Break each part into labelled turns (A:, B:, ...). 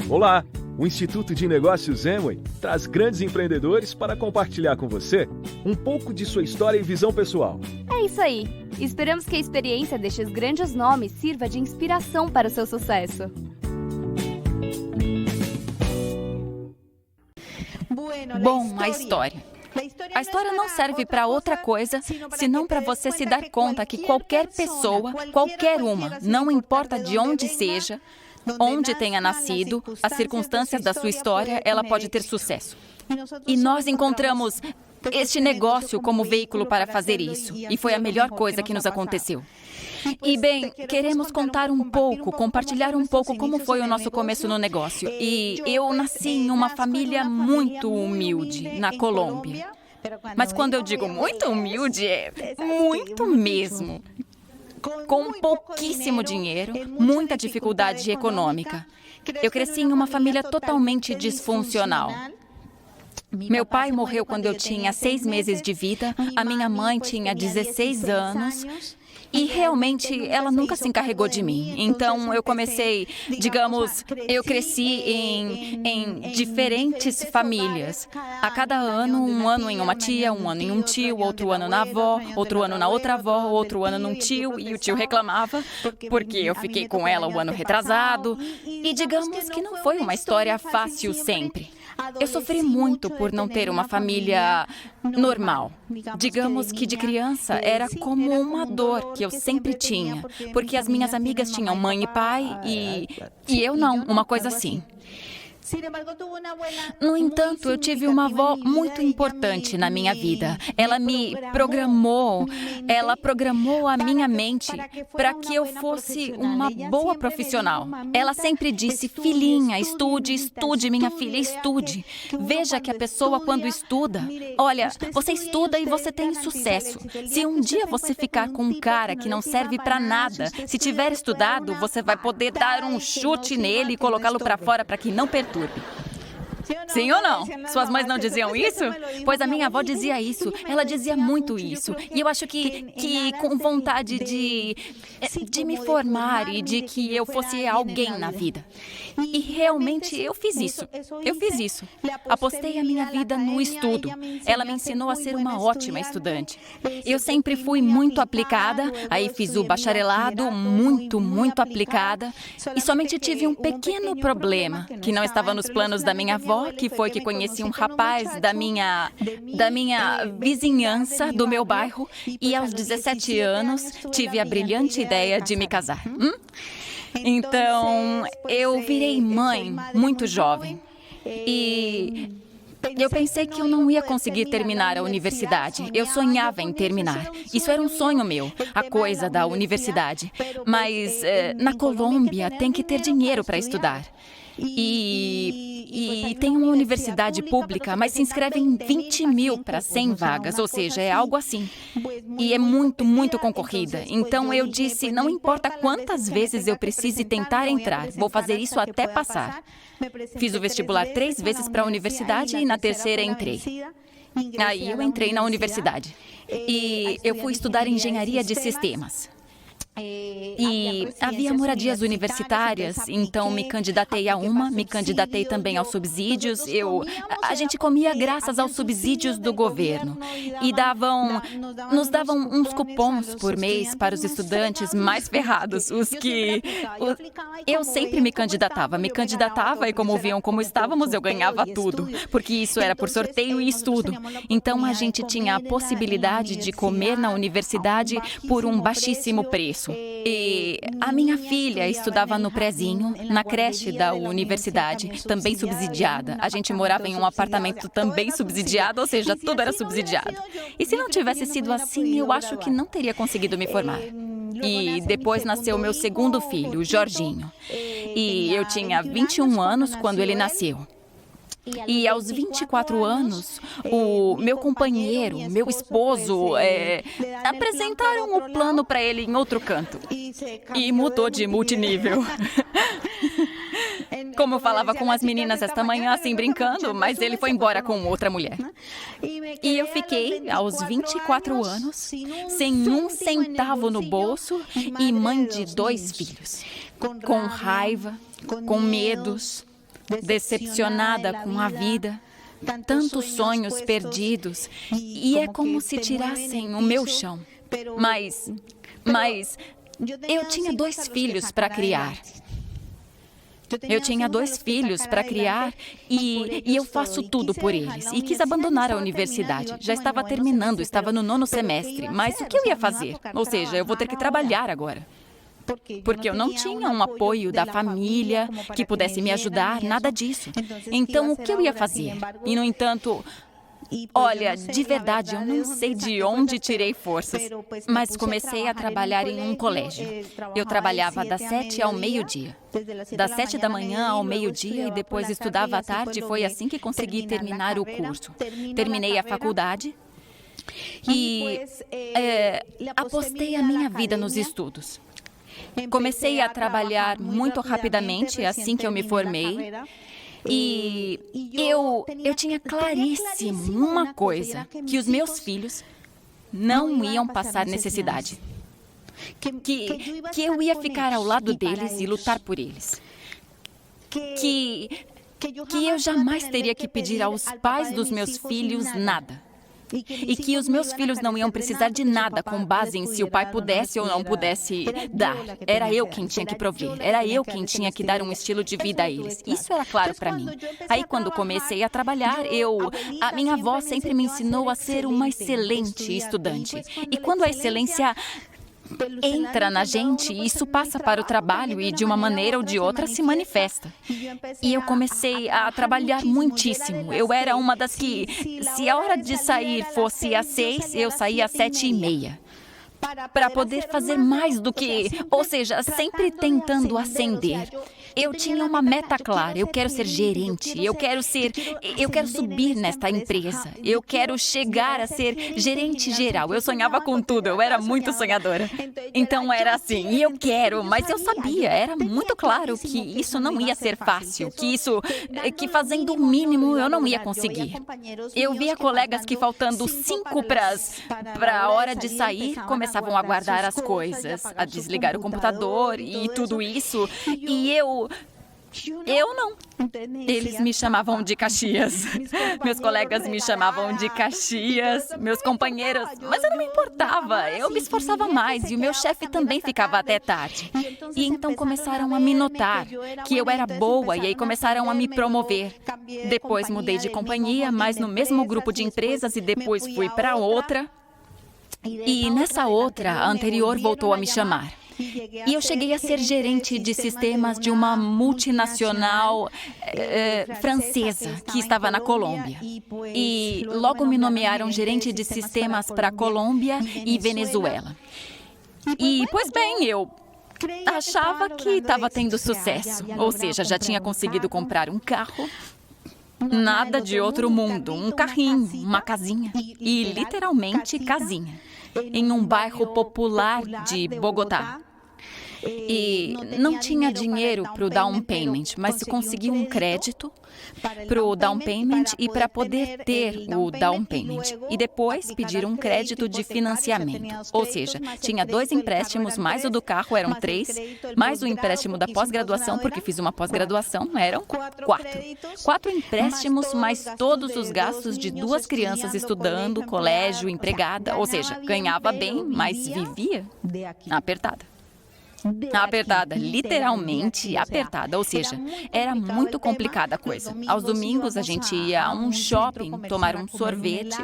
A: Olá! O Instituto de Negócios Amway traz grandes empreendedores para compartilhar com você um pouco de sua história e visão pessoal.
B: É isso aí! Esperamos que a experiência destes grandes nomes sirva de inspiração para o seu sucesso.
C: Bom, a história. A história não serve para outra coisa, senão para você se dar conta que qualquer pessoa, qualquer uma, não importa de onde seja, onde tenha nascido, as circunstâncias da sua história, ela pode ter sucesso. E nós encontramos este negócio como veículo para fazer isso, e foi a melhor coisa que nos aconteceu. E bem, queremos contar um pouco, compartilhar um pouco como foi o nosso começo no negócio. E eu nasci em uma família muito humilde, na Colômbia. Mas quando eu digo muito humilde, é muito mesmo. Com pouquíssimo dinheiro, muita dificuldade econômica. Eu cresci em uma família totalmente disfuncional. Meu pai morreu quando eu tinha 6 meses de vida, a minha mãe tinha 16 anos. E realmente ela nunca se encarregou de mim. Então eu comecei, digamos, eu cresci em diferentes famílias. A cada ano, um ano em uma tia, um ano em um tio, outro ano na avó, outro ano na outra avó, outro ano num tio. E o tio reclamava porque eu fiquei com ela o ano retrasado. E digamos que não foi uma história fácil sempre. Eu sofri muito por não ter uma família normal. Digamos que de criança era como uma dor que eu sempre tinha, porque as minhas amigas tinham mãe e pai e eu não, uma coisa assim. No entanto, eu tive uma avó muito importante na minha vida. Ela programou a minha mente para que eu fosse uma boa profissional. Ela sempre disse: filhinha, estude, estude, minha filha, estude. Veja que a pessoa quando estuda, olha, você estuda e você tem sucesso. Se um dia você ficar com um cara que não serve para nada, se tiver estudado, você vai poder dar um chute nele e colocá-lo para fora para que não perturbe. Sim ou não? Suas mães não diziam isso? Pois a minha avó dizia isso. Ela dizia muito isso. E eu acho que com vontade de me formar e de que eu fosse alguém na vida. E realmente eu fiz isso. Eu fiz isso. Apostei a minha vida no estudo. Ela me ensinou a ser uma ótima estudante. Eu sempre fui muito aplicada. Aí fiz o bacharelado, muito aplicada. E somente tive um pequeno problema, que não estava nos planos da minha avó, que foi que conheci um rapaz da minha vizinhança, do meu bairro, e aos 17 anos tive a brilhante ideia de me casar. Então, eu virei mãe muito jovem e eu pensei que eu não ia conseguir terminar a universidade. Eu sonhava em terminar. Isso era um sonho meu, a coisa da universidade. Mas na Colômbia tem que ter dinheiro para estudar. E tem uma universidade pública, mas se inscrevem 20 mil para 100 vagas, ou seja, é algo assim. E é muito concorrida. Então eu disse, não importa quantas vezes eu precise tentar entrar, vou fazer isso até passar. Fiz o vestibular 3 vezes para a universidade e na terceira entrei. Aí eu entrei na universidade. E eu fui estudar engenharia de sistemas. E havia moradias universitárias, então me candidatei a uma, me candidatei também aos subsídios. A gente comia graças aos subsídios do governo. E nos davam uns cupons por mês para os estudantes mais ferrados, eu sempre me candidatava e como viam como estávamos, eu ganhava tudo, porque isso era por sorteio e estudo. Então a gente tinha a possibilidade de comer na universidade por um baixíssimo preço. E a minha filha estudava no prézinho, na creche da universidade, também subsidiada. A gente morava em um apartamento também subsidiado, ou seja, tudo era subsidiado. E se não tivesse sido assim, eu acho que não teria conseguido me formar. E depois nasceu meu segundo filho, o Jorginho. E eu tinha 21 anos quando ele nasceu. E aos 24 anos, o meu companheiro, meu esposo, apresentaram o plano para ele em outro canto. E mudou de multinível. Como eu falava com as meninas esta manhã, assim brincando, mas ele foi embora com outra mulher. E eu fiquei, aos 24 anos, sem um centavo no bolso e mãe de 2 filhos. Com raiva, com medos, decepcionada com a vida, tantos sonhos perdidos, e é como se tirassem o meu chão. Mas eu tinha 2 filhos para criar. Eu tinha 2 filhos para criar e eu faço tudo por eles. E quis abandonar a universidade. Já estava terminando, estava no 9º semestre. Mas o que eu ia fazer? Ou seja, eu vou ter que trabalhar agora. Porque eu não tinha um apoio da família que pudesse me ajudar, nada disso. Então, o que eu ia fazer? E, no entanto, olha, de verdade, eu não sei de onde tirei forças, mas comecei a trabalhar em um colégio. Eu trabalhava das 7 ao meio-dia. Das 7 da manhã ao meio-dia e depois estudava à tarde. Foi assim que consegui terminar o curso. Terminei a faculdade e apostei a minha vida nos estudos. Comecei a trabalhar muito rapidamente assim que eu me formei. E eu tinha claríssimo uma coisa, que os meus filhos não iam passar necessidade. Que eu ia ficar ao lado deles e lutar por eles. Que eu jamais teria que pedir aos pais dos meus filhos nada. E que os meus filhos não iam precisar de nada com base em se o pai pudesse ou não pudesse dar. Era eu quem tinha que prover. Era eu quem tinha que dar um estilo de vida a eles. Isso era claro para mim. Aí, quando comecei a trabalhar, a minha avó sempre me ensinou a ser uma excelente estudante. E quando a excelência entra na gente, isso passa para o trabalho e, de uma maneira ou de outra, se manifesta. E eu comecei a trabalhar muitíssimo. Eu era uma das que, se a hora de sair fosse às 6, eu saía às 7:30. Para poder fazer mais do que... Ou seja, sempre tentando ascender. Eu tinha uma meta clara. Eu quero ser gerente. Eu quero subir nesta empresa. Eu quero chegar a ser gerente geral. Eu sonhava com tudo. Eu era muito sonhadora. Então era assim, e eu quero, mas eu sabia, era muito claro que isso não ia ser fácil, que fazendo o mínimo eu não ia conseguir. Eu via colegas que, faltando 5 para a hora de sair, começavam a guardar as coisas, a desligar o computador e tudo isso, e eu não. Eles me chamavam de Caxias. Meus colegas me chamavam de Caxias, meus companheiros. Mas eu não me importava. Eu me esforçava mais e o meu chefe também ficava até tarde. E então começaram a me notar que eu era boa e aí começaram a me promover. Depois mudei de companhia, mas no mesmo grupo de empresas, e depois fui para outra. E nessa outra, a anterior voltou a me chamar. E eu cheguei a ser gerente de sistemas de uma multinacional francesa que estava na Colômbia. E logo me nomearam gerente de sistemas para Colômbia e Venezuela. E, pois bem, eu achava que estava tendo sucesso. Ou seja, já tinha conseguido comprar um carro. Nada de outro mundo, um carrinho, uma casinha. E literalmente casinha. Em um bairro popular de Bogotá. E não tinha dinheiro para o down payment, mas consegui um crédito para o down payment e para poder ter o down payment. E depois pedir um crédito de financiamento. Ou seja, tinha 2 empréstimos, mais o do carro, eram 3, mais o empréstimo da pós-graduação, porque fiz uma pós-graduação, eram 4. 4 empréstimos, mais todos os gastos de 2 crianças estudando, colégio, empregada. Ou seja, ganhava bem, mas vivia apertada. Apertada, literalmente apertada, ou seja, era muito complicada a coisa. Aos domingos a gente ia a um shopping tomar um sorvete.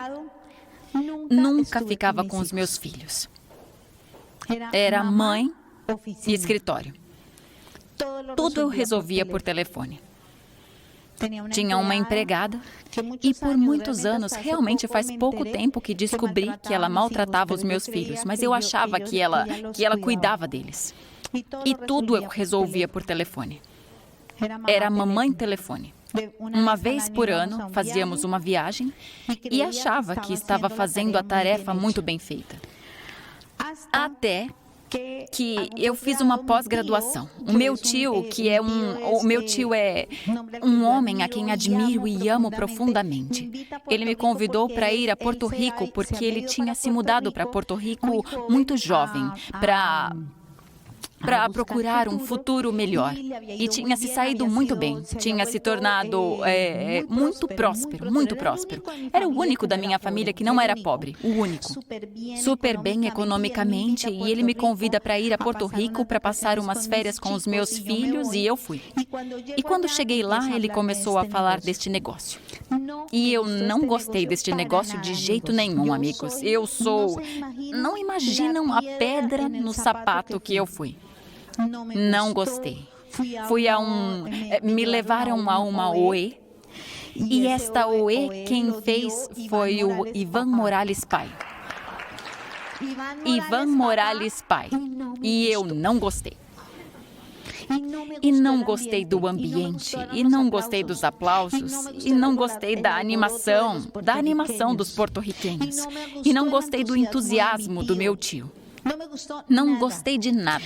C: Nunca ficava com os meus filhos. Era mãe e escritório. Tudo eu resolvia por telefone. Tinha uma empregada e por muitos anos, realmente faz pouco tempo que descobri que ela maltratava os meus filhos, mas eu achava que ela cuidava deles. E tudo eu resolvia por telefone. Era mamãe telefone. Uma vez por ano, fazíamos uma viagem e achava que estava fazendo a tarefa muito bem feita. Até que eu fiz uma pós-graduação. O meu tio é um homem a quem admiro e amo profundamente. Ele me convidou para ir a Porto Rico porque ele tinha se mudado para Porto Rico muito jovem, para para procurar um futuro melhor. E tinha se saído muito bem. Tinha se tornado muito próspero, muito próspero. Era o único da minha família que não era pobre, o único. Super bem economicamente, e ele me convida para ir a Porto Rico para passar umas férias com os meus filhos, e eu fui. E quando cheguei lá, ele começou a falar deste negócio. E eu não gostei deste negócio de jeito nenhum, amigos. Não imaginam a pedra no sapato que eu fui. Não gostei. Me levaram a uma OE. E esta OE, quem fez foi o Ivan Morales Pai. Ivan Morales Pai. E eu não gostei. E não gostei do ambiente, e não gostei dos aplausos, e não gostei da animação dos porto-riquenhos, e não gostei do entusiasmo do meu tio. Não gostei de nada.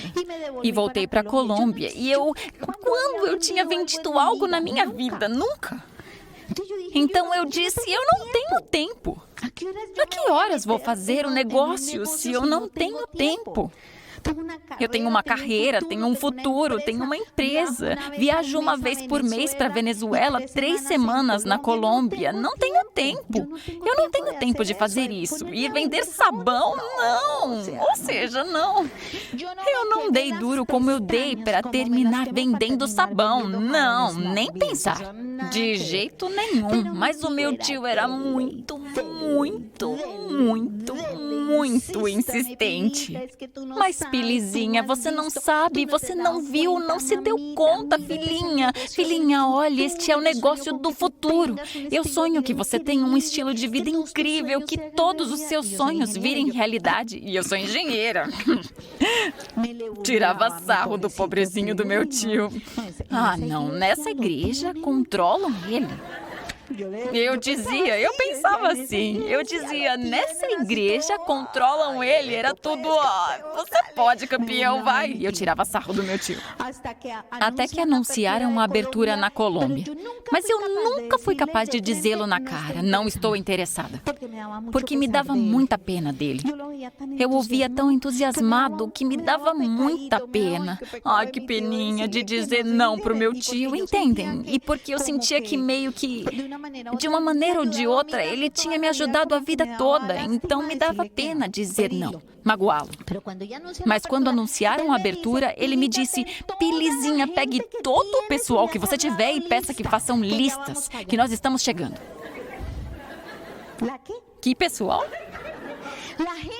C: E voltei para a Colômbia, e quando eu tinha vendido algo na minha vida? Nunca. Então eu disse, eu não tenho tempo. A que horas vou fazer o negócio se eu não tenho tempo? Eu tenho uma carreira, tenho um futuro, tenho uma empresa. Viajo uma vez por mês para a Venezuela, 3 semanas na Colômbia. Não tenho tempo. Eu não tenho tempo de fazer isso. E vender sabão, não. Ou seja, não. Eu não dei duro como eu dei para terminar vendendo sabão. Não, nem pensar. De jeito nenhum. Mas o meu tio era muito insistente. Mas, Pilizinha, você não sabe, você não viu, não se deu conta, filhinha. Filhinha, olha, este é o negócio do futuro. Eu sonho que você tenha um estilo de vida incrível, que todos os seus sonhos virem realidade. E eu sou engenheira. Tirava sarro do pobrezinho do meu tio. Ah, não, nessa igreja controlam ele. Eu pensava assim, nessa igreja controlam ele, era tudo, você pode, campeão, vai. E eu tirava sarro do meu tio. Até que anunciaram a abertura na Colômbia. Mas eu nunca fui capaz de dizê-lo na cara, não estou interessada. Porque me dava muita pena dele. Eu o via tão entusiasmado que me dava muita pena. Ai, que peninha de dizer não pro meu tio, entendem? E porque eu sentia que meio que, de uma maneira ou de outra, ele tinha me ajudado a vida toda, então me dava pena dizer não, magoá-lo. Mas quando anunciaram a abertura, ele me disse, Pilizinha, pegue todo o pessoal que você tiver e peça que façam listas, que nós estamos chegando. Que pessoal?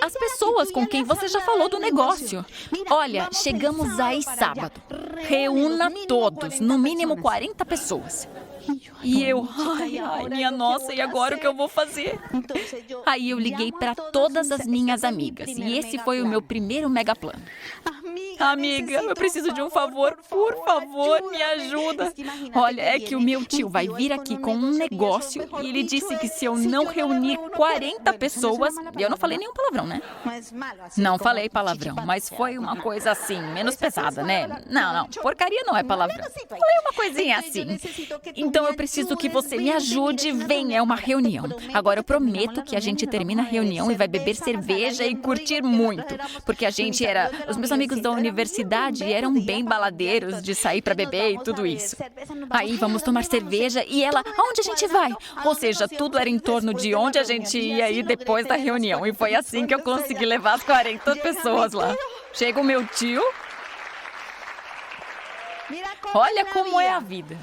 C: As pessoas com quem você já falou do negócio. Olha, chegamos aí sábado. Reúna todos, no mínimo 40 pessoas. E eu, ai, minha nossa, e agora o que eu vou fazer? Aí eu liguei para todas as minhas amigas, e esse foi o meu primeiro mega plano. Amiga, eu preciso de um favor, por favor, me ajuda. Olha, é que o meu tio vai vir aqui com um negócio e ele disse que se eu não reunir 40 pessoas... Eu não falei nenhum palavrão, né? Não falei palavrão, mas foi uma coisa assim, menos pesada, né? Não, porcaria não é palavrão. Falei uma coisinha assim. Então eu preciso que você me ajude, venha, é uma reunião. Agora eu prometo que a gente termina a reunião e vai beber cerveja e curtir muito. Porque os meus amigos da universidade eram bem baladeiros de sair para beber e tudo isso. Aí vamos tomar cerveja e ela, aonde a gente vai? Ou seja, tudo era em torno de onde a gente ia ir depois da reunião. E foi assim que eu consegui levar as 40 pessoas lá. Chega o meu tio. Olha como é a vida.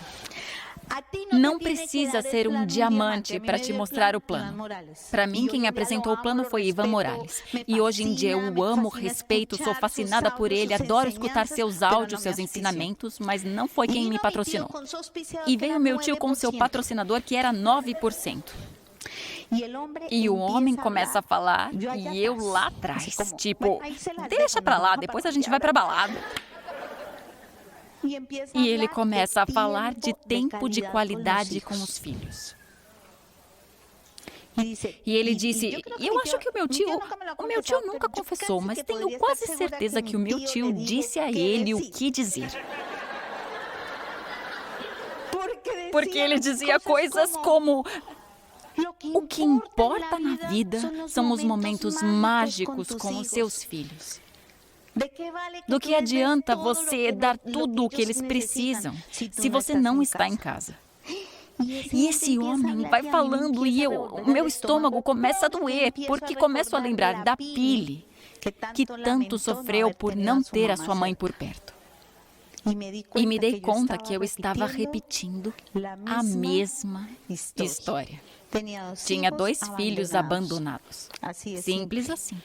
C: Não precisa ser um diamante para te mostrar o plano. Para mim, quem apresentou o plano foi Ivan Morales. E hoje em dia eu o amo, respeito, sou fascinada por ele, adoro escutar seus áudios, seus ensinamentos, mas não foi quem me patrocinou. E veio meu tio com seu patrocinador, que era 9%. E o homem começa a falar, e eu lá atrás, tipo, deixa pra lá, depois a gente vai pra balada. E ele começa a falar de tempo de qualidade com os filhos. E ele disse, eu acho que o meu tio nunca confessou, mas tenho quase certeza que o meu tio disse a ele o que dizer. Porque ele dizia coisas como, o que importa na vida são os momentos mágicos com os seus filhos. Do que adianta você dar tudo o que eles precisam se você não está em casa? E esse homem vai falando e o meu estômago começa a doer, porque começo a lembrar da Pili, que tanto sofreu por não ter a sua mãe por perto. E me dei conta que eu estava repetindo a mesma história. Tinha 2 filhos abandonados. Simples assim.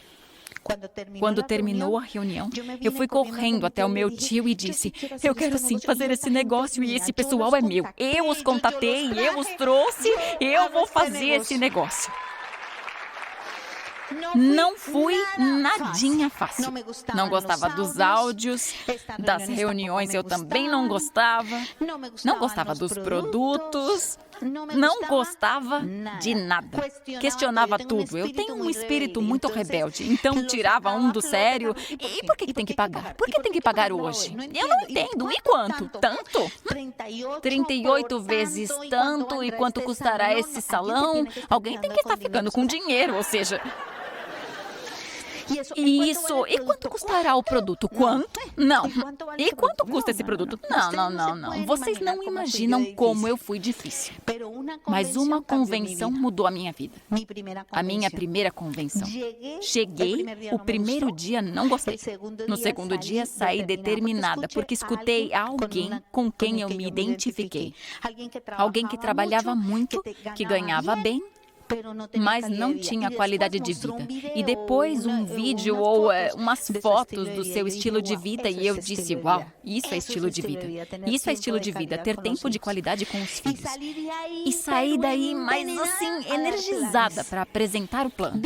C: Quando terminou a reunião, eu fui correndo até o meu tio e disse: eu quero sim fazer esse negócio e esse pessoal é meu. Eu os contatei, eu os trouxe, eu vou fazer esse negócio. Não fui nadinha fácil. Não gostava dos áudios, das reuniões eu também não gostava. Não gostava dos produtos. Não gostava de nada. Questionava tudo. Eu tenho um espírito muito rebelde, então tirava um do sério. E por que tem que pagar? Por que tem que pagar hoje? Eu não entendo. E quanto? Tanto? 38 vezes tanto. E quanto custará esse salão? Alguém tem que estar ficando com dinheiro, ou seja... E quanto custará o produto? Quanto? Não. E quanto custa esse produto? Não. Vocês não imaginam como eu fui difícil. Mas uma convenção mudou a minha vida. A minha primeira convenção. Cheguei, o primeiro dia não gostei. No segundo dia saí determinada, porque escutei alguém com quem eu me identifiquei. Alguém que trabalhava muito, que ganhava bem, mas não tinha qualidade de vida. E depois um vídeo ou umas fotos do seu estilo de vida e eu disse, uau, isso é estilo de vida. Isso é estilo de vida, ter tempo de qualidade com os filhos. E saí daí mais assim, energizada para apresentar o plano.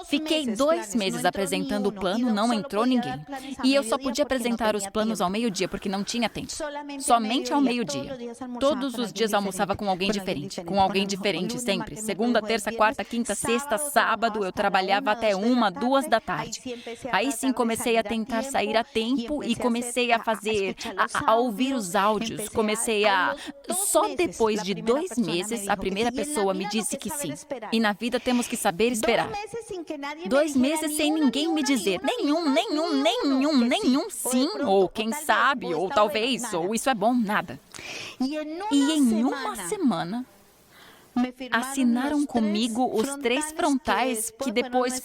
C: Fiquei 2 meses apresentando o plano, não entrou ninguém. E eu só podia apresentar os planos ao meio-dia, porque não tinha tempo. Somente ao meio-dia. Todos os dias almoçava com alguém diferente, sempre. Segunda, terça, quarta, quinta, sexta, sábado, eu trabalhava até 1, 2 da tarde. Aí sim comecei a tentar sair a tempo e comecei a fazer, a ouvir os áudios. Só depois de 2 meses, a primeira pessoa me disse que sim. E na vida temos que saber esperar. 2 meses sem ninguém me dizer nenhum sim, ou quem sabe, ou talvez, ou isso é bom, nada. E em uma semana, assinaram comigo os 3 frontais que depois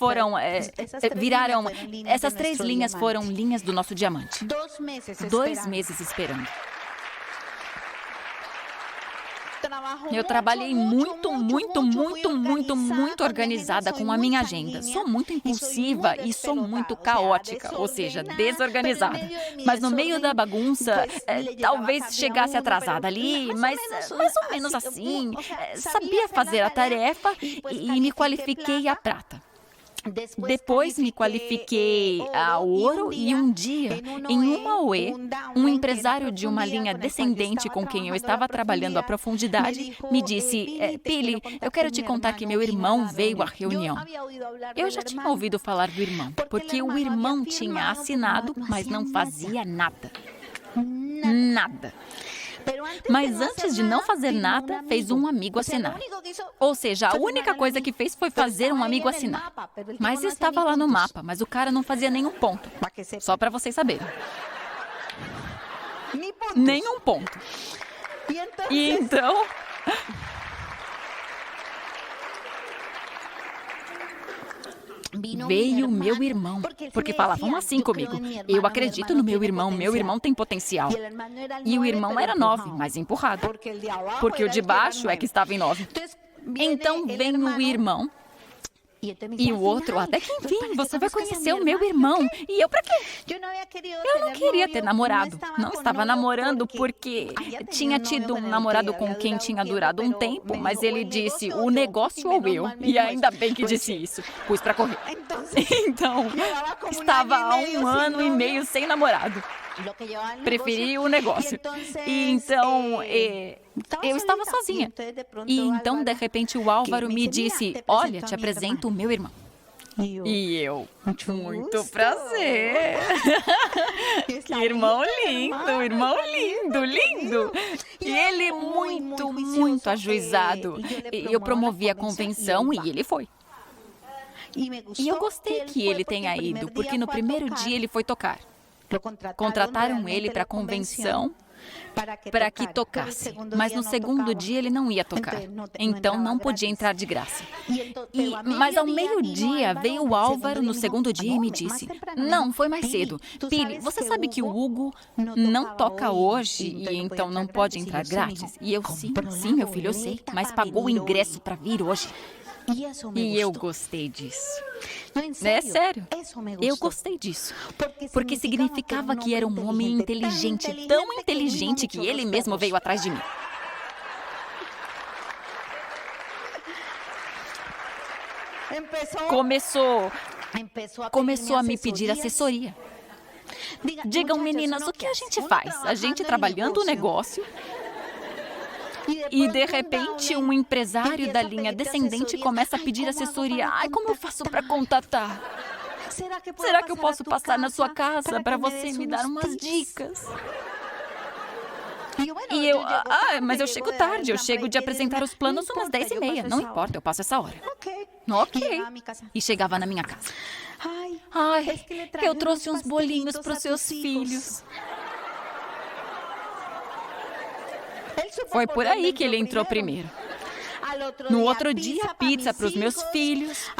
C: viraram... Essas 3 linhas foram linhas do nosso diamante. 2 meses esperando. Eu trabalhei muito organizada com a minha agenda. Sou muito impulsiva e sou muito caótica, ou seja, desorganizada. Mas no meio da bagunça, talvez chegasse atrasada ali, mas mais ou menos assim. Sabia fazer a tarefa e me qualifiquei a prata. Depois me qualifiquei a ouro e um dia, em uma UE, um empresário de uma linha descendente com quem eu estava trabalhando à profundidade me disse, Pili, eu quero te contar que meu irmão veio à reunião. Eu já tinha ouvido falar do irmão, porque o irmão tinha assinado, mas não fazia nada. Nada. Mas antes de não fazer nada, fez um amigo assinar. Ou seja, a única coisa que fez foi fazer um amigo assinar. Mas estava lá no mapa, mas o cara não fazia nenhum ponto. Só para vocês saberem. Nenhum ponto. E então... Veio meu irmão, porque falavam assim comigo. Eu acredito no meu irmão tem potencial. E o irmão era 9, mas empurrado. Porque o de baixo é que estava em 9. Então vem o irmão. E o outro, até que enfim, você vai conhecer o meu irmão. E eu pra quê? Eu não queria ter namorado. Não estava namorando porque tinha tido um namorado com quem tinha durado um tempo, mas ele disse, o negócio ou eu. E ainda bem que disse isso. Pus pra correr. Então, estava há 1 ano e meio sem namorado. Preferi o negócio. E então, eu estava sozinha. E então, de repente, o Álvaro me disse, olha, te apresento o meu irmão. E eu, muito prazer. Que irmão lindo. E ele muito ajuizado. Eu promovi a convenção e ele foi. E eu gostei que ele tenha ido, porque no primeiro dia ele foi tocar. Contrataram ele para a convenção para que tocasse, mas no segundo dia ele não ia tocar, então não podia entrar de graça. Mas ao meio-dia veio o Álvaro no segundo dia e me disse: não, foi mais cedo. Pili, você sabe que o Hugo não toca hoje e então não pode entrar grátis? E eu, sim, meu filho, eu sei, mas pagou o ingresso para vir hoje. E eu gostei disso. É sério, eu gostei disso. Porque significava que era um homem inteligente, tão inteligente que ele mesmo veio atrás de mim. Começou a me pedir assessoria. Digam, meninas, o que a gente faz? A gente trabalhando o negócio. E, de repente, um empresário da linha descendente começa a pedir assessoria. Ai, como eu faço para contatar? Será que eu posso passar na sua casa para você me dar umas dicas? E eu, mas eu chego tarde. Eu chego de apresentar os planos umas 10h30. Não importa, eu passo essa hora. Ok. E chegava na minha casa. Ai, eu trouxe uns bolinhos para os seus filhos. Foi por aí que ele entrou primeiro. No outro dia, pizza para os meus filhos.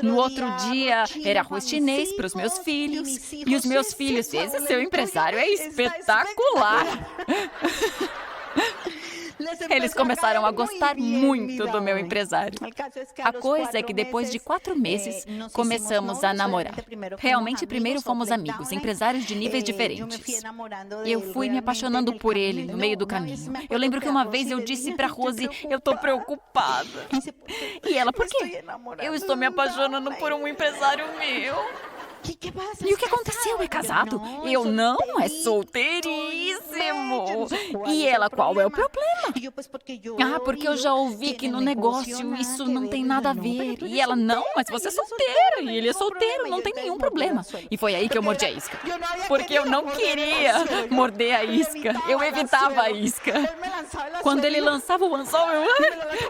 C: No outro dia, era arroz chinês para os meus filhos. E os meus filhos, esse seu empresário é espetacular. Eles começaram a gostar muito do meu empresário. A coisa é que depois de 4 meses, começamos a namorar. Realmente, primeiro fomos amigos, empresários de níveis diferentes. Eu fui me apaixonando por ele no meio do caminho. Eu lembro que uma vez eu disse para Rose, eu tô preocupada. E ela, por quê? Eu estou me apaixonando por um empresário meu. E o que aconteceu? É casado? Eu não, é solteiríssimo. E ela, qual é o problema? Porque eu já ouvi que no negócio isso não tem nada a ver. E ela, não, mas você é solteira. E ele é solteiro, não tem nenhum problema. E foi aí que eu mordi a isca. Porque eu não queria morder a isca. Eu evitava a isca. Quando ele lançava o anzol,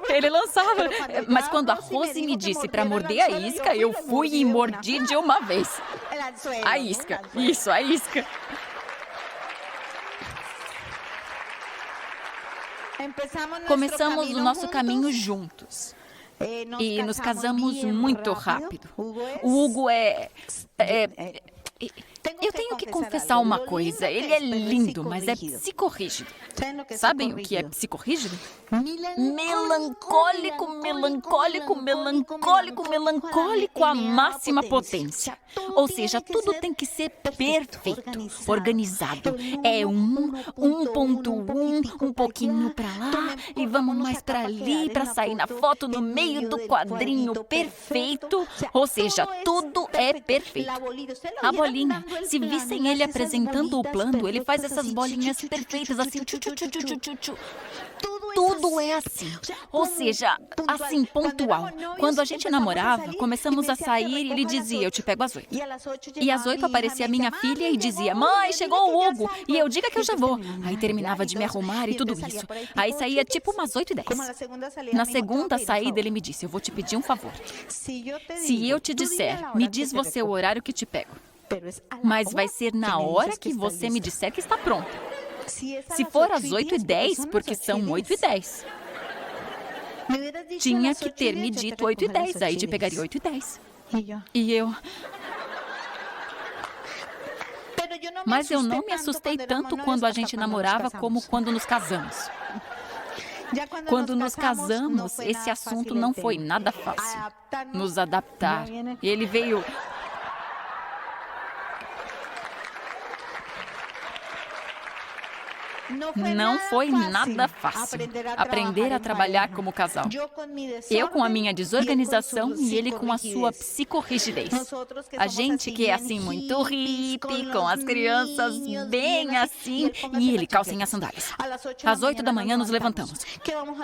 C: ele lançava. Mas quando a Rose me disse para morder a isca, eu fui e mordi de uma vez. A isca. Isso, a isca. Começamos o nosso caminho juntos. E nos casamos muito rápido. O Hugo eu tenho que confessar uma coisa. Ele é lindo, mas é psicorrígido. Sabem o que é psicorrígido? Melancólico, melancólico, melancólico, melancólico à máxima potência. Ou seja, tudo tem que ser perfeito, organizado. É 1.1, um pouquinho para lá e vamos mais para ali para sair na foto no meio do quadrinho perfeito. Ou seja, tudo é perfeito. A bolinha, se vissem ele apresentando o plano, ele faz essas bolinhas perfeitas assim, tchu, tchu, tchu, tchu, tchu, tchu. Tudo é assim, ou seja, assim, pontual. Quando a gente namorava, começamos a sair e ele dizia, eu te pego às 8. E às 8 aparecia minha filha e dizia, mãe, chegou o Hugo. E eu, diga que eu já vou. Aí terminava de me arrumar e tudo isso. Aí saía tipo umas 8h10. Na segunda saída ele me disse, eu vou te pedir um favor. Se eu te disser, me diz você o horário que te pego. Mas vai ser na hora que você me disser que está pronto. Se for às 8h10, porque são 8h10. Tinha que ter me dito 8h10, aí te pegaria 8h10. E eu... Mas eu não me assustei tanto quando a gente namorava como quando nos casamos. Quando nos casamos, esse assunto não foi nada fácil. Nos adaptar. E ele veio... Não foi nada fácil aprender a trabalhar como casal. Eu com a minha desorganização e ele com a sua psicorrigidez. A gente que é assim muito hippie, com as crianças bem assim, e ele calcinha sandálias. Às 8 da manhã nos levantamos.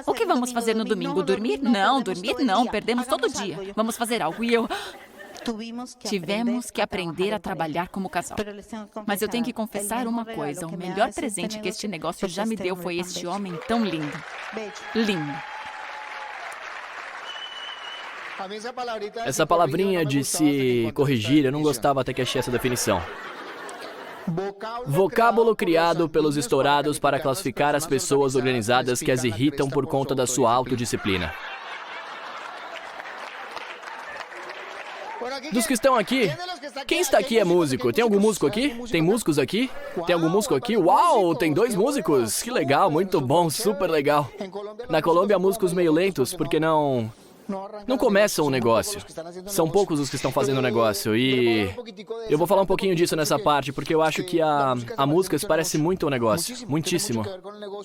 C: O que vamos fazer no domingo? Dormir? Não, dormir não, perdemos todo dia. Vamos fazer algo. E eu... Tivemos que aprender a trabalhar como casal. Mas eu tenho que confessar uma coisa. O melhor presente que este negócio já me deu foi este homem tão lindo. Lindo.
D: Essa palavrinha de se corrigir, eu não gostava até que achei essa definição. Vocábulo criado pelos estourados para classificar as pessoas organizadas que as irritam por conta da sua autodisciplina. Dos que estão aqui, quem está aqui é músico? Tem algum músico aqui? Tem músicos aqui? Tem algum músico aqui? Uau, tem 2 músicos! Que legal, muito bom, super legal. Na Colômbia, músicos meio lentos, porque não começam um negócio. São poucos os que estão fazendo o negócio. E eu vou falar um pouquinho disso nessa parte, porque eu acho que a música se parece muito um negócio. Muitíssimo.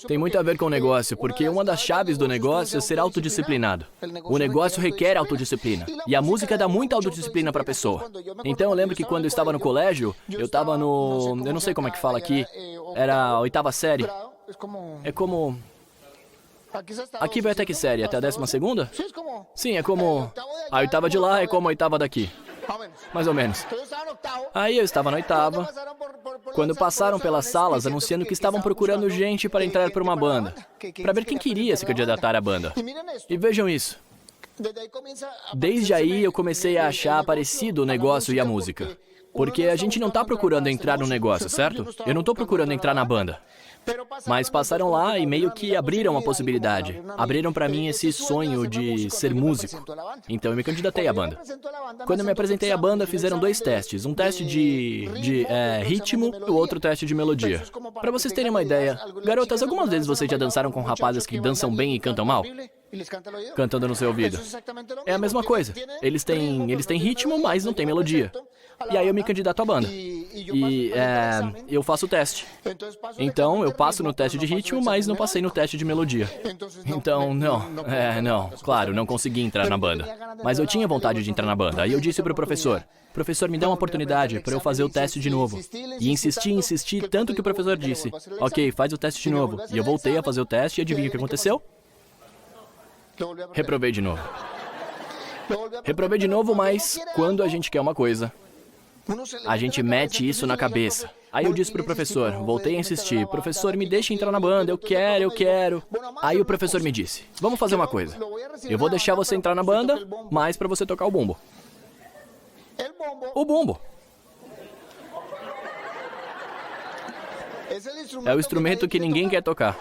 D: Tem muito a ver com o negócio, porque uma das chaves do negócio é ser autodisciplinado. O negócio requer autodisciplina. E a música dá muita autodisciplina para a pessoa. Então eu lembro que quando eu estava no colégio, eu estava no... eu não sei como é que fala aqui. Era a 8ª série. É como... Aqui vai até que série? Até a 12ª? Sim, é como... A 8ª de lá é como a 8ª daqui. Mais ou menos. Aí eu estava na 8ª, quando passaram pelas salas anunciando que estavam procurando gente para entrar para uma banda, para ver quem queria se candidatar à banda. E vejam isso. Desde aí eu comecei a achar parecido o negócio e a música. Porque a gente não está procurando entrar no negócio, certo? Eu não estou procurando entrar na banda. Mas passaram lá e meio que abriram a possibilidade. Abriram para mim esse sonho de ser músico. Então eu me candidatei à banda. Quando eu me apresentei à banda, fizeram 2 testes. Um teste de ritmo e o outro teste de melodia. Para vocês terem uma ideia, garotas, algumas vezes vocês já dançaram com rapazes que dançam bem e cantam mal? Cantando no seu ouvido. É a mesma coisa. Eles têm ritmo, mas não tem melodia. E aí eu me candidato à banda. E eu faço o teste. Então eu passo no teste de ritmo, mas não passei no teste de melodia. Então, não. Claro, não consegui entrar na banda. Mas eu tinha vontade de entrar na banda. Aí eu disse pro professor, me dá uma oportunidade para eu fazer o teste de novo. E insisti, tanto que o professor disse, ok, faz o teste de novo. E eu voltei a fazer o teste e adivinha o que aconteceu? Reprovei de novo. Reprovei de novo, mas quando a gente quer uma coisa, a gente mete isso na cabeça. Aí eu disse pro professor, voltei a insistir, professor, me deixa entrar na banda, eu quero. Aí o professor me disse, vamos fazer uma coisa. Eu vou deixar você entrar na banda, mas para você tocar o bumbo. O bumbo. É o instrumento que ninguém quer tocar.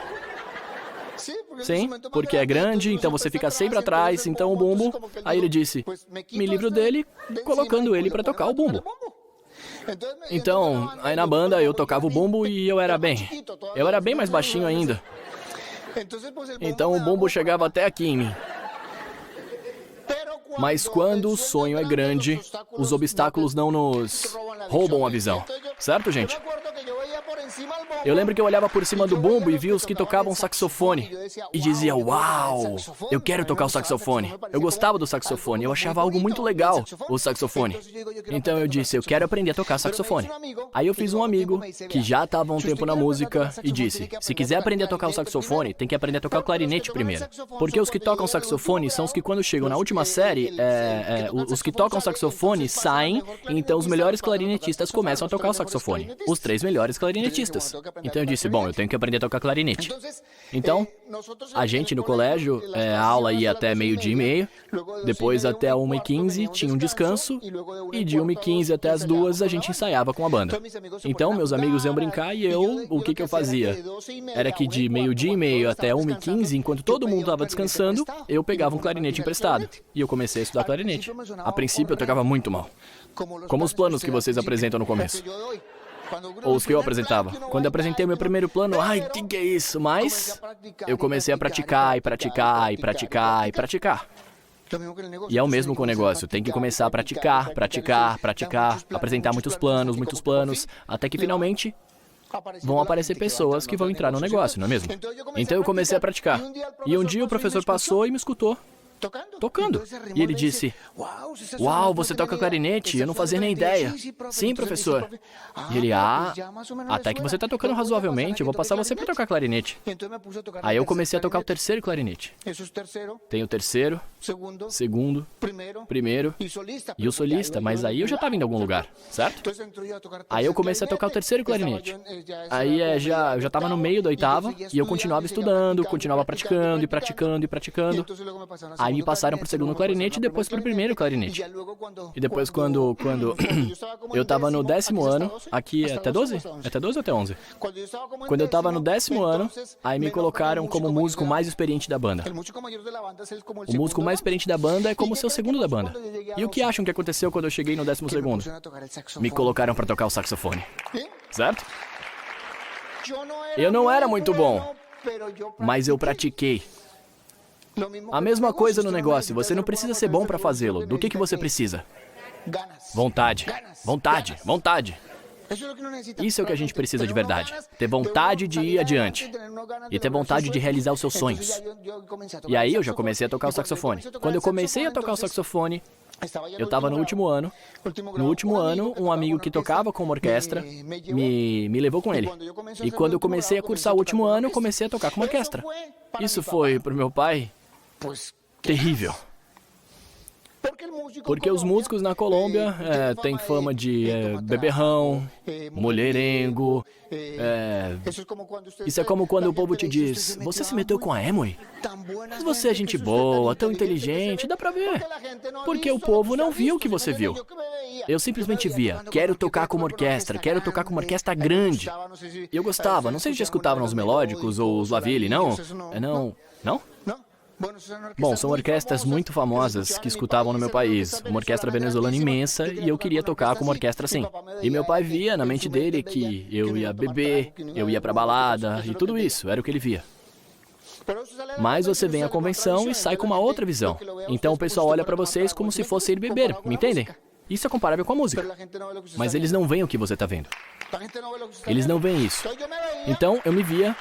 D: Sim, porque é grande, então você fica sempre atrás, então o bumbo... Aí ele disse, me livro dele, colocando ele para tocar o bumbo. Então, aí na banda eu tocava o bumbo e eu era bem mais baixinho ainda. Então o bumbo chegava até aqui em mim. Mas quando o sonho é grande, os obstáculos não nos roubam a visão. Certo, gente? Eu lembro que eu olhava por cima do bumbo e via os que tocavam saxofone. E dizia, uau, eu quero tocar o saxofone. Eu gostava do saxofone, eu achava algo muito legal, o saxofone. Então eu disse, eu quero aprender a tocar saxofone. Aí eu fiz um amigo que já estava há um tempo na música e disse, se quiser aprender a tocar o saxofone, tem que aprender a tocar o clarinete primeiro. Porque os que tocam saxofone são os que quando chegam na última série, os que tocam saxofone saem, então os melhores clarinetistas começam a tocar o saxofone. Os 3 melhores clarinetistas. Então eu disse, bom, eu tenho que aprender a tocar clarinete. Então, a gente no colégio, a aula ia até 12:30, depois até 1:15 tinha um descanso, e de 1:15 até as 2 a gente ensaiava com a banda. Então, meus amigos iam brincar e o que eu fazia? Era que de 12:30 até 1:15, enquanto todo mundo estava descansando, eu pegava um clarinete emprestado. E eu comecei a estudar clarinete. A princípio eu tocava muito mal. Como os planos que vocês apresentam no começo. Ou os que eu apresentava. Quando eu apresentei o meu primeiro plano, ai, que é isso? Mas eu comecei a praticar. E é o mesmo com o negócio. Tem que começar a praticar. Apresentar muitos planos, até que finalmente vão aparecer pessoas que vão entrar no negócio, não é mesmo? Então eu comecei a praticar. E um dia o professor passou e me escutou. Tocando. E ele disse, uau, você toca clarinete? Eu não fazia nem ideia. Sim, professor. E ele, até que você está tocando razoavelmente, eu vou passar você para tocar clarinete. Aí eu comecei a tocar o 3º clarinete. Tem o 3º, segundo, primeiro e o solista, mas aí eu já estava indo em algum lugar, certo? Aí eu comecei a tocar o 3º clarinete. Aí eu já estava no meio da 8ª e eu continuava estudando, continuava praticando. Aí me passaram pro segundo clarinete e depois pro primeiro clarinete. E depois quando eu tava no 10º ano, aqui é até 12? É até 12 ou até 11? Quando eu tava no 10º ano, aí me colocaram como músico mais experiente da banda. O músico mais experiente da banda é como ser o segundo da banda. E o que acham que aconteceu quando eu cheguei no 12º? Me colocaram pra tocar o saxofone. Certo? Eu não era muito bom, mas eu pratiquei. A mesma coisa no negócio, você não precisa ser bom pra fazê-lo. Do que você precisa? Vontade, vontade, vontade. Isso é o que a gente precisa de verdade. Ter vontade de ir adiante. E ter vontade de realizar os seus sonhos. E aí eu já comecei a tocar o saxofone. Quando eu comecei a tocar o saxofone, eu estava no último ano. No último ano, um amigo que tocava com uma orquestra me levou com ele. E quando eu comecei a cursar o último ano, eu comecei a tocar com uma orquestra. Isso foi, pro meu pai, terrível. Porque os músicos na Colômbia têm fama de beberrão, mulherengo. Isso é como quando o povo te diz, você se meteu com a Amway? Mas você é gente boa, tão inteligente, dá pra ver. Porque o povo não viu o que você viu. Eu simplesmente via, quero tocar com uma orquestra, quero tocar com uma orquestra grande. E eu gostava, não sei se já escutavam os melódicos ou os Laville, não? Não? Bom, são orquestras muito famosas que escutavam no meu país. Uma orquestra venezuelana imensa e eu queria tocar com uma orquestra assim. E meu pai via na mente dele que eu ia beber, eu ia pra balada e tudo isso, era o que ele via. Mas você vem à convenção e sai com uma outra visão. Então o pessoal olha pra vocês como se fosse ir beber, me entendem? Isso é comparável com a música. Mas eles não veem o que você tá vendo. Eles não veem isso. Então eu me via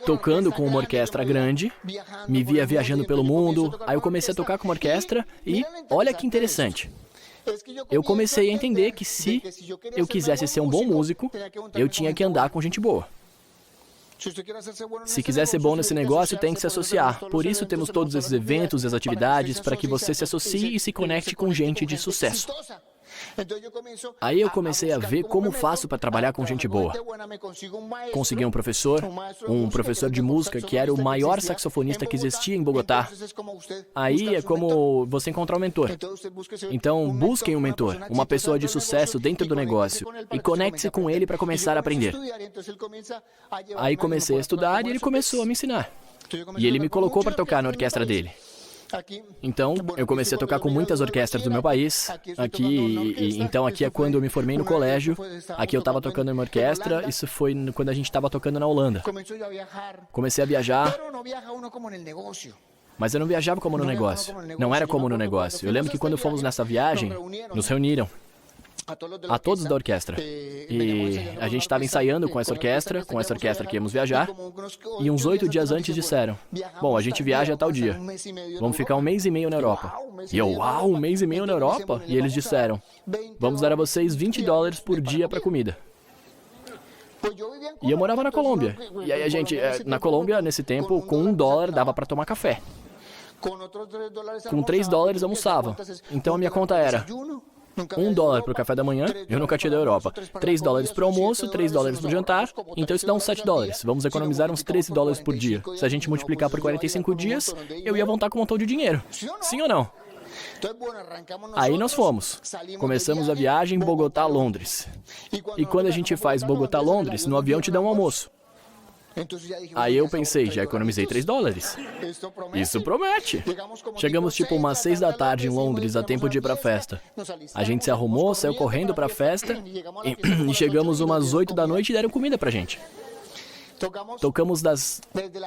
D: tocando com uma orquestra grande, me via viajando pelo mundo, aí eu comecei a tocar com uma orquestra e, olha que interessante, eu comecei a entender que se eu quisesse ser um bom músico, eu tinha que andar com gente boa. Se quiser ser bom nesse negócio, tem que se associar. Por isso temos todos esses eventos, as atividades, para que você se associe e se conecte com gente de sucesso. Aí eu comecei a ver como faço para trabalhar com gente boa. Consegui um professor de música que era o maior saxofonista que existia em Bogotá. Aí é como você encontrar um mentor. Então busquem um mentor, uma pessoa de sucesso dentro do negócio e conecte-se com ele para começar a aprender. Aí comecei a estudar e ele começou a me ensinar. E ele me colocou para tocar na orquestra dele. Então, eu comecei a tocar com muitas orquestras do meu país. Aqui é quando eu me formei no colégio. Aqui eu estava tocando em uma orquestra. Isso foi quando a gente estava tocando na Holanda. Comecei a viajar. Mas eu não viajava como no negócio. Não era como no negócio. Eu lembro que quando fomos nessa viagem, nos reuniram. A todos da orquestra. E a gente estava ensaiando com essa orquestra que íamos viajar. E uns 8 dias antes disseram, bom, a gente viaja a tal dia. Vamos ficar 1 mês e meio na Europa. E eu, uau, 1 mês e meio na Europa? E eles disseram, vamos dar a vocês $20 por dia para comida. E eu morava na Colômbia. E aí a gente, na Colômbia, nesse tempo, com $1 dava para tomar café. Com $3 almoçava. Então a minha conta era $1 para o café da manhã, eu nunca tinha da Europa. $3 para o almoço, $3 para o jantar, então isso dá uns $7. Vamos economizar uns $13 por dia. Se a gente multiplicar por 45 dias, eu ia voltar com um montão de dinheiro. Sim ou não? Aí nós fomos. Começamos a viagem Bogotá-Londres. E quando a gente faz Bogotá-Londres, no avião te dá um almoço. Aí eu pensei, já economizei $3. Isso promete. Chegamos tipo umas 6 da tarde em Londres, a tempo de ir pra festa. A gente se arrumou, saiu correndo pra festa e chegamos umas 8 da noite e deram comida pra gente. Tocamos das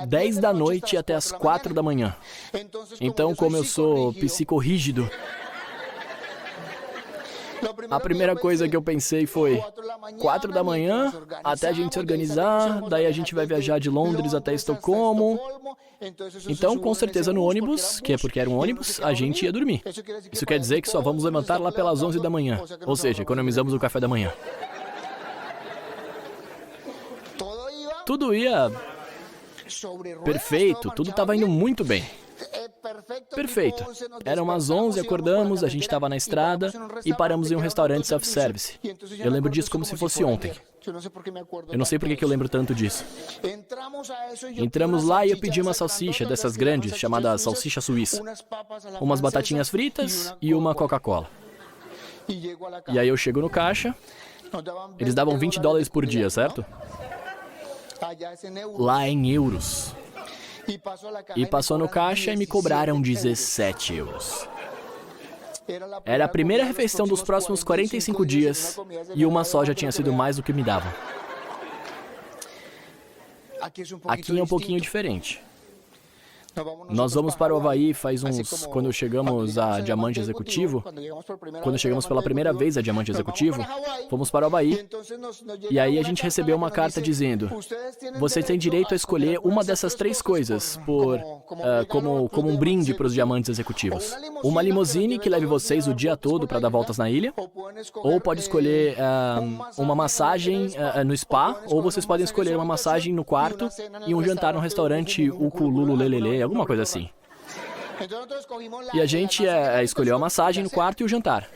D: 10 da noite até as 4 da manhã. Então, como eu sou psicorrígido, a primeira coisa que eu pensei foi 4 da manhã, até a gente se organizar, daí a gente vai viajar de Londres até Estocolmo. Então, com certeza no ônibus, que é porque era um ônibus, a gente ia dormir. Isso quer dizer que só vamos levantar lá pelas 11 da manhã, ou seja, economizamos o café da manhã. Tudo ia perfeito, tudo estava indo muito bem. Perfeito. Eram umas 11, acordamos, a gente estava na estrada e paramos em um restaurante self-service. Eu lembro disso como se fosse ontem. Eu não sei por que eu lembro tanto disso. Entramos lá e eu pedi uma salsicha dessas grandes, chamada salsicha suíça. Umas batatinhas fritas e uma Coca-Cola. E aí eu chego no caixa, eles davam $20 por dia, certo? Lá em euros. E passou no caixa e me cobraram 17 euros. Era a primeira refeição dos próximos 45 dias e uma só já tinha sido mais do que me davam. Aqui é um pouquinho diferente. Nós vamos para o Havaí quando chegamos a Diamante Executivo, quando chegamos pela primeira vez a Diamante Executivo, fomos para o Havaí, e aí a gente recebeu uma carta dizendo: vocês têm direito a escolher uma dessas 3 coisas como um brinde para os Diamantes Executivos. Uma limusine que leve vocês o dia todo para dar voltas na ilha, ou pode escolher uma massagem no spa, ou vocês podem escolher uma massagem no quarto e um jantar no restaurante Ukulululelele, alguma coisa assim. E a gente escolheu a massagem no quarto e o jantar.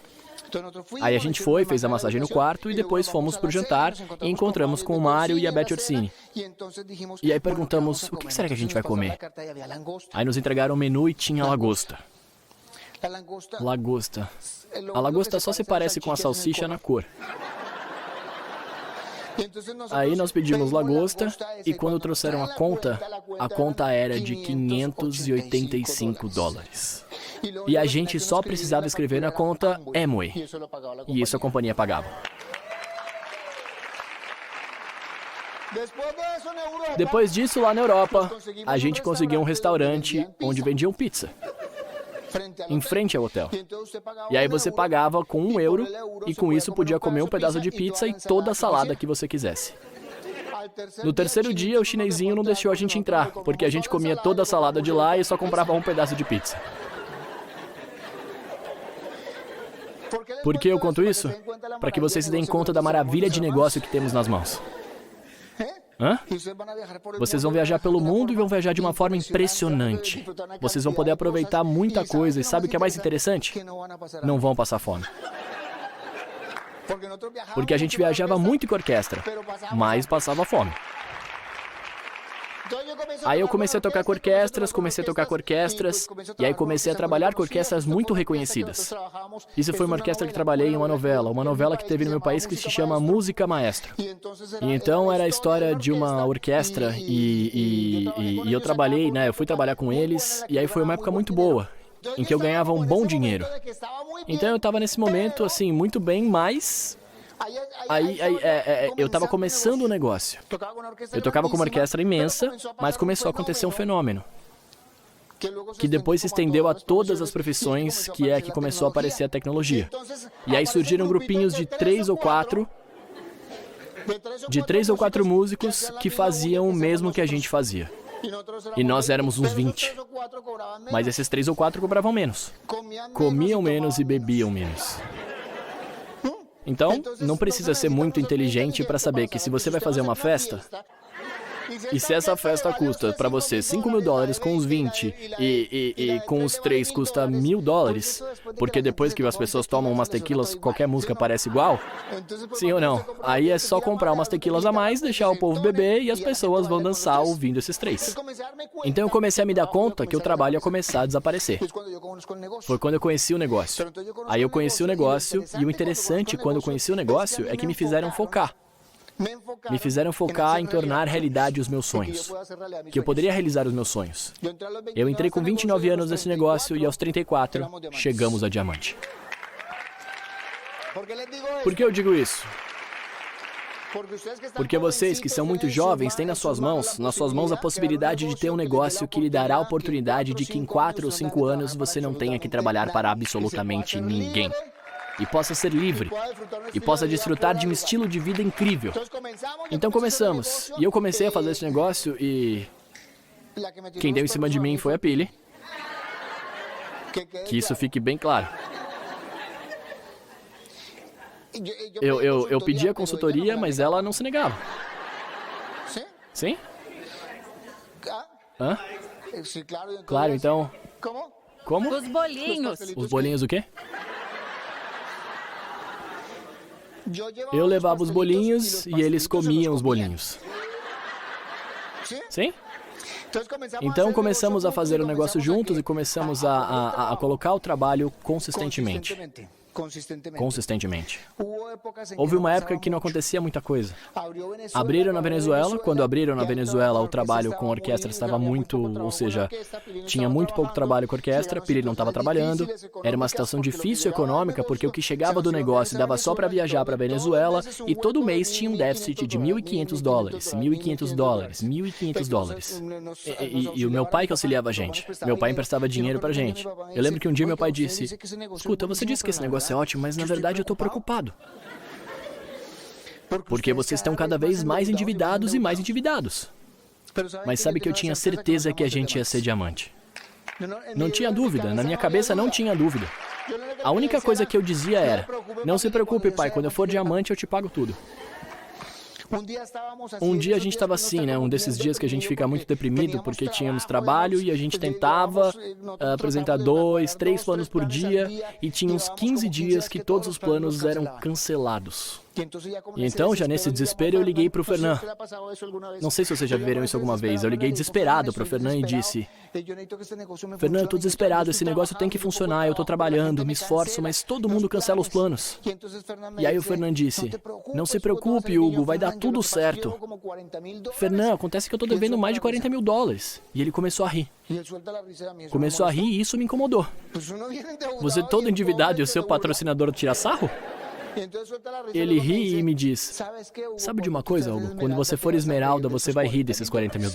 D: Aí a gente fez a massagem no quarto e depois fomos pro jantar e encontramos com o Mário e a Beth Orsini. E aí perguntamos, o que será que a gente vai comer? Aí nos entregaram o menu e tinha lagosta. Lagosta. A lagosta só se parece com a salsicha na cor. Aí nós pedimos lagosta e quando trouxeram a conta era de $585. E a gente só precisava escrever na conta Amway. E isso a companhia pagava. Depois disso, lá na Europa, a gente conseguiu um restaurante onde vendiam pizza. Em frente ao hotel. E aí você pagava com €1 e com isso podia comer um pedaço de pizza e toda a salada que você quisesse. No terceiro dia, o chinesinho não deixou a gente entrar, porque a gente comia toda a salada de lá e só comprava um pedaço de pizza. Por que eu conto isso? Para que vocês se deem conta da maravilha de negócio que temos nas mãos. Hã? Vocês vão viajar pelo mundo e vão viajar de uma forma impressionante. Vocês vão poder aproveitar muita coisa e sabe o que é mais interessante? Não vão passar fome. Porque a gente viajava muito com orquestra, mas passava fome. Aí eu comecei a tocar com orquestras, e aí comecei a trabalhar com orquestras muito reconhecidas. Isso foi uma orquestra que trabalhei em uma novela que teve no meu país que se chama Música Maestro. E então era a história de uma orquestra e eu trabalhei, eu fui trabalhar com eles, e aí foi uma época muito boa, em que eu ganhava um bom dinheiro. Então eu estava nesse momento, assim, muito bem, mas... eu estava começando o negócio. Eu tocava com uma orquestra imensa, mas começou a acontecer um fenômeno que depois se estendeu a todas as profissões, que começou a aparecer a tecnologia. E aí surgiram grupinhos de 3 ou 4 músicos que faziam o mesmo que a gente fazia. E nós éramos uns 20. Mas esses 3 ou 4 cobravam menos. Comiam menos e bebiam menos. Então, não precisa ser muito inteligente para saber que se você vai fazer uma festa, e se essa festa custa para você $5.000 com os 20 e com os 3 custa $1.000, porque depois que as pessoas tomam umas tequilas, qualquer música parece igual? Sim ou não? Aí é só comprar umas tequilas a mais, deixar o povo beber e as pessoas vão dançar ouvindo esses 3. Então eu comecei a me dar conta que o trabalho ia começar a desaparecer. Foi quando eu conheci o negócio. Aí eu conheci o negócio e o interessante quando eu conheci o negócio é que me fizeram focar. Me fizeram focar em tornar realidade os meus sonhos. Que eu poderia realizar os meus sonhos. Eu entrei com 29 anos nesse negócio e aos 34, chegamos a Diamante. Por que eu digo isso? Porque vocês que são muito jovens têm nas suas mãos a possibilidade de ter um negócio que lhe dará a oportunidade de que em 4 ou 5 anos você não tenha que trabalhar para absolutamente ninguém. E possa ser livre, e possa desfrutar de um estilo de vida incrível. Então começamos, e eu comecei a fazer esse negócio e... quem deu em cima de mim foi a Pili. Que isso fique bem claro. Eu pedi a consultoria, mas ela não se negava. Sim? Hã? Claro, então... Como?
C: Os bolinhos.
D: Os bolinhos o quê? Eu levava os bolinhos e eles comiam os bolinhos. Sim? Então começamos a fazer o negócio juntos e começamos a colocar o trabalho consistentemente. Houve uma época que não acontecia muita coisa. Abriram na Venezuela. Quando abriram na Venezuela, o trabalho com a orquestra estava muito... Ou seja, tinha muito pouco trabalho com a orquestra, Piri não estava trabalhando. Era uma situação difícil econômica, porque o que chegava do negócio dava só para viajar para a Venezuela e todo mês tinha um déficit de $1.500, $1.500, $1.500. E o meu pai que auxiliava a gente. Meu pai emprestava dinheiro pra gente. Eu lembro que um dia meu pai disse: escuta, você disse que esse negócio é ótimo, mas na verdade eu tô preocupado. Porque vocês estão cada vez mais endividados e mais endividados. Mas sabe que eu tinha certeza que a gente ia ser diamante. Não tinha dúvida, na minha cabeça não tinha dúvida. A única coisa que eu dizia era: não se preocupe, pai, quando eu for diamante eu te pago tudo. Um dia a gente estava assim, né? Um desses dias que a gente fica muito deprimido porque tínhamos trabalho e a gente tentava apresentar 2, 3 planos por dia e tinha uns 15 dias que todos os planos eram cancelados. E então, já nesse desespero, eu liguei para o Fernand. Não sei se vocês já viram isso alguma vez. Eu liguei desesperado para o Fernand e disse: Fernand, eu estou desesperado, esse negócio tem que funcionar, eu estou trabalhando, me esforço, mas todo mundo cancela os planos. E aí o Fernand disse: não se preocupe, Hugo, vai dar tudo certo. Fernand, acontece que eu estou devendo mais de $40 mil. E ele começou a rir. Começou a rir e isso me incomodou. Você todo endividado e o seu patrocinador tira sarro? Ele ri e me diz: sabe de uma coisa, Hugo? Quando você for esmeralda, você vai rir desses $40 mil.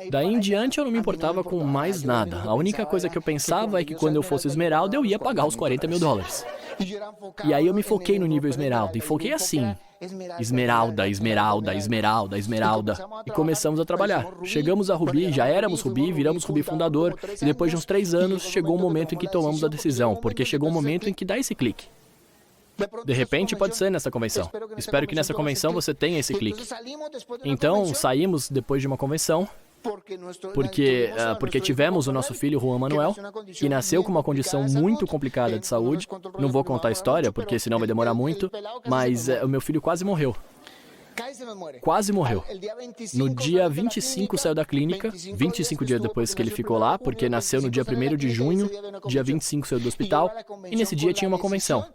D: Daí em diante eu não me importava com mais nada. A única coisa que eu pensava é que quando eu fosse esmeralda, eu ia pagar os $40 mil. E aí eu me foquei no nível esmeralda. E foquei assim: esmeralda, esmeralda, esmeralda, esmeralda. E começamos a trabalhar. Chegamos a Rubi, já éramos Rubi, viramos Rubi fundador. E depois de uns 3 anos, chegou o momento em que tomamos a decisão. Porque chegou o momento em que dá esse clique. De repente pode ser nessa convenção. Espero que nessa convenção você tenha esse clique. Então saímos depois de uma convenção, porque tivemos o nosso filho Juan Manuel, que nasceu com uma condição muito complicada de saúde. Não vou contar a história, porque senão vai demorar muito, mas o meu filho quase morreu. Quase morreu. No dia 25 saiu da clínica, 25 dias depois que ele ficou lá, porque nasceu no dia 1º de junho, dia 25 saiu do hospital, e nesse dia tinha uma convenção.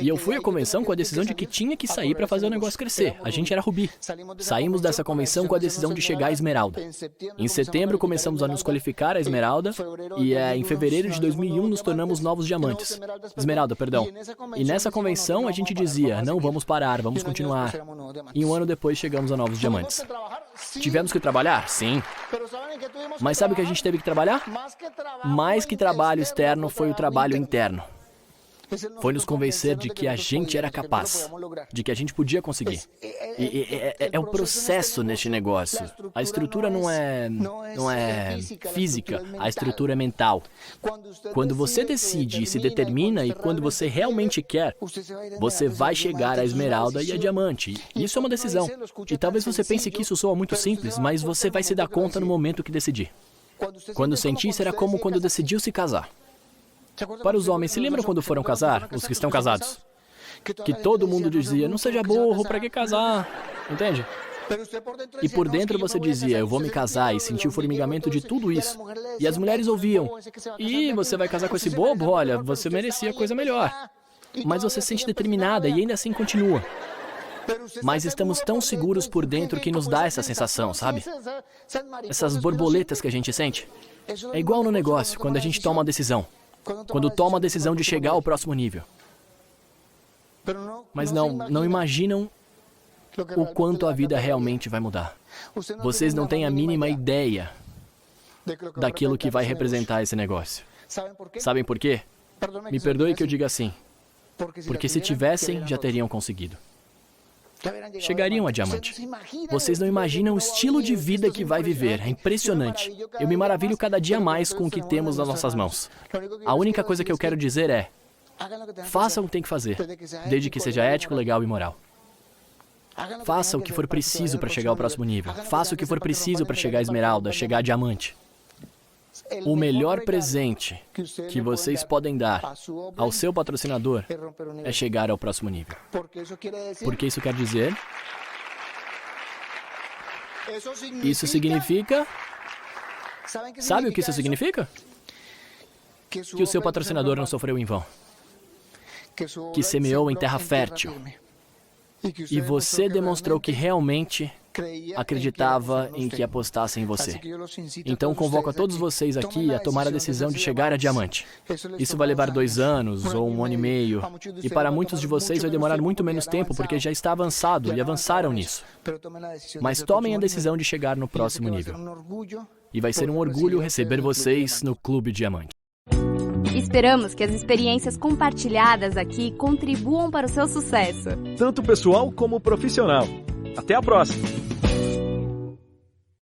D: E eu fui à convenção com a decisão de que tinha que sair para fazer o negócio crescer. A gente era Rubi. Saímos dessa convenção com a decisão de chegar à Esmeralda. Em setembro começamos a nos qualificar à Esmeralda e em fevereiro de 2001 nos tornamos novos diamantes. Esmeralda, perdão. E nessa convenção a gente dizia: não vamos parar, vamos continuar. E um ano depois chegamos a novos diamantes. Tivemos que trabalhar? Sim. Mas sabe o que a gente teve que trabalhar? Mais que trabalho externo foi o trabalho interno. Foi nos convencer de que a gente era capaz, de que a gente podia conseguir. É o processo neste negócio. A estrutura não é física, a estrutura é mental. Quando você decide e se determina e quando você realmente quer, você vai chegar à esmeralda e a diamante. Isso é uma decisão. E talvez você pense que isso soa muito simples, mas você vai se dar conta no momento que decidir. Quando sentir, será como quando decidiu se casar. Para os homens, se lembram quando foram casar? Os que estão casados. Que todo mundo dizia: não seja burro, para que casar? Entende? E por dentro você dizia: eu vou me casar, e sentia o formigamento de tudo isso. E as mulheres ouviam: e você vai casar com esse bobo? Olha, você merecia coisa melhor. Mas você se sente determinada e ainda assim continua. Mas estamos tão seguros por dentro que nos dá essa sensação, sabe? Essas borboletas que a gente sente. É igual no negócio, quando a gente toma uma decisão. Quando toma a decisão de chegar ao próximo nível. Mas não imaginam o quanto a vida realmente vai mudar. Vocês não têm a mínima ideia daquilo que vai representar esse negócio. Sabem por quê? Me perdoe que eu diga assim. Porque se tivessem, já teriam conseguido. Chegariam a diamante. Vocês não imaginam o estilo de vida que vai viver. É impressionante. Eu me maravilho cada dia mais com o que temos nas nossas mãos. A única coisa que eu quero dizer é: façam o que tem que fazer, desde que seja ético, legal e moral. Faça o que for preciso para chegar ao próximo nível. Faça o que for preciso para chegar à esmeralda, chegar a diamante. O melhor presente que vocês podem dar ao seu patrocinador é chegar ao próximo nível. Porque isso quer dizer Isso significa... Sabe o que isso significa? Que o seu patrocinador não sofreu em vão. Que semeou em terra fértil. E você demonstrou que realmente acreditava em que apostasse em você. Então convoco a todos vocês aqui a tomar a decisão de chegar a diamante. Isso vai levar 2 anos ou 1 ano e meio. E para muitos de vocês vai demorar muito menos tempo porque já está avançado e avançaram nisso. Mas tomem a decisão de chegar no próximo nível. E vai ser um orgulho receber vocês no Clube Diamante.
B: Esperamos que as experiências compartilhadas aqui contribuam para o seu sucesso.
A: Tanto pessoal como profissional. Até a próxima!